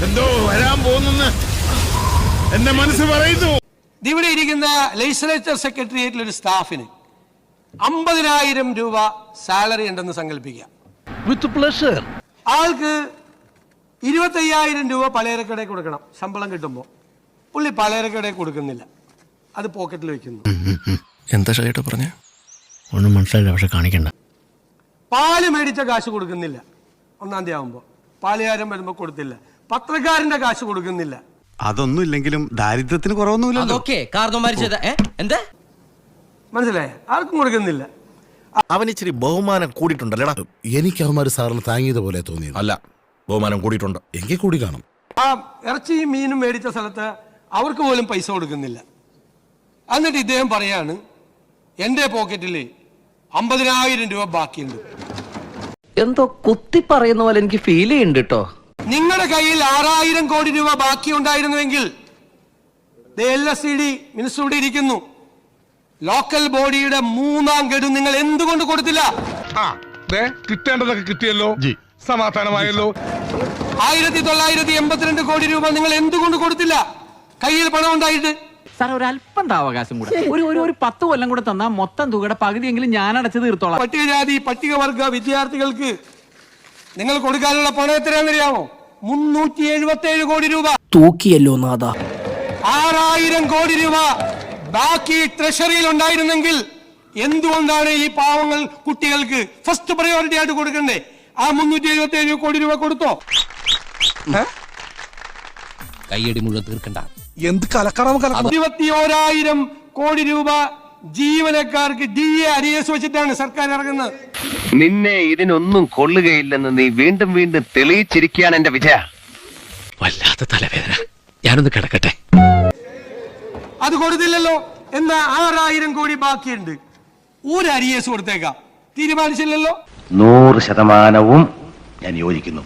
എന്തോ വരാൻ പോകുന്നെന്ന് എന്റെ മനസ്സ് പറയുന്നു. ഇവിടെ ഇരിക്കുന്ന ലെജിസ്ലേച്ചർ സെക്രട്ടേറിയറ്റിൽ ഒരു സ്റ്റാഫിന് 50,000 രൂപ സാലറി ഉണ്ടെന്ന് സങ്കല്പിക്കാം. With pleasure. ആൾക്ക് 25,000 രൂപ പലചരക്കടയിൽ കൊടുക്കണം ശമ്പളം കിട്ടുമ്പോൾ. പുള്ളി പലചരക്കടയിൽ കൊടുക്കുന്നില്ല, അത് പോക്കറ്റിൽ വെക്കുന്നു. എന്താ ചേട്ടാ പറഞ്ഞ ഒന്നും മനസ്സിലായില്ല, പക്ഷെ കാണിക്കണ്ട. പാല് മേടിച്ച കാശ് കൊടുക്കുന്നില്ല, 1-ാം തീയതി ആകുമ്പോൾ പാലുകാരൻ വരുമ്പോൾ കൊടുത്തില്ല. പത്രക്കാരന്റെ കാശ് കൊടുക്കുന്നില്ല. അതൊന്നും ഇല്ലെങ്കിലും ദാരിദ്ര്യത്തിന് കുറവൊന്നുമില്ലല്ലോ. മനസ്സിലായ? ആർക്കും കൊടുക്കുന്നില്ല. അവൻ ഇച്ചിരി ബഹുമാനം കൂടിയിട്ടുണ്ടല്ലേടാ. എനിക്ക് അവന്മാർ സാറിന് താങ്ങിയത് പോലെ തോന്നിയത്. അല്ല, ബഹുമാനം കൂടിയിട്ടുണ്ട്. എങ്കിൽ കൂടി കാണും. ആ ഇറച്ചിയും മീനും മേടിച്ച സ്ഥലത്ത് അവർക്ക് പോലും പൈസ കൊടുക്കുന്നില്ല. എന്നിട്ട് ഇദ്ദേഹം പറയാണ് എന്റെ പോക്കറ്റിൽ 50,000 രൂപ ബാക്കിയുണ്ട്. എന്തോ കുത്തി പറയുന്ന പോലെ എനിക്ക് ഫീൽ ചെയ്യുന്നുണ്ട് കേട്ടോ. നിങ്ങളുടെ കയ്യിൽ 6,000 കോടി രൂപ ബാക്കി ഉണ്ടായിരുന്നുവെങ്കിൽ LSCD മിനിസ്റ്റർ ഇവിടെ ഇരിക്കുന്നു, ലോക്കൽ ബോഡിയുടെ 3-ാം ഗഡു നിങ്ങൾ എന്തുകൊണ്ട് കൊടുത്തില്ല? കിട്ടേണ്ടതൊക്കെ കിട്ടിയല്ലോ, സമാധാനമായല്ലോ. 1982 കോടി രൂപ നിങ്ങൾ എന്തുകൊണ്ട് കൊടുത്തില്ല? കയ്യിൽ പണം ഉണ്ടായിട്ട്. സാർ ഒരല്പം അവകാശം കൂടെ ഒരു 10 കൊല്ലം കൂടെ തന്നാൽ മൊത്തം തുകയുടെ പകുതിയെങ്കിലും ഞാൻ അടച്ചു തീർത്തോളാം. പട്ടികജാതി പട്ടികവർഗ വിദ്യാർത്ഥികൾക്ക് നിങ്ങൾ കൊടുക്കാനുള്ള പണം എത്രയാണെന്നറിയാമോ? 377 കോടി രൂപ. തൂക്കിയല്ലോ നാഥ. 6,000 കോടി രൂപ ബാക്കി ട്രഷറിയിൽ ഉണ്ടായിരുന്നെങ്കിൽ എന്തുകൊണ്ടാണ് ഈ പാവങ്ങൾ കുട്ടികൾക്ക് ഫസ്റ്റ് പ്രയോറിറ്റി ആയിട്ട് കൊടുക്കണ്ടേ? ആ 377 കോടി രൂപ കൊടുത്തോ? കയ്യടി മുഴുവൻ തീർക്കണ്ട. എന്ത് കലക്കണം. 21,000 കോടി രൂപ ജീവനക്കാർക്ക് DA അരിയസ് വെച്ചിട്ടാണ് സർക്കാർ ഇറങ്ങുന്നത്. നിന്നെ ഇതിനൊന്നും കൊള്ളുകയില്ലെന്ന് നീ വീണ്ടും വീണ്ടും തെളിയിച്ചിരിക്കുകയാണ് എന്റെ വിജയ. വല്ലാത്ത തലവേദന, ഞാനൊന്ന് കിടക്കട്ടെ. അത് കൊടുത്തില്ലല്ലോ. എന്നാ 6,000 കോടി ബാക്കിയുണ്ട്, ഒരു അരിയസ് കൊടുത്തേക്കാം. തീരുമാനിച്ചില്ലല്ലോ. 100% ഞാൻ യോജിക്കുന്നു.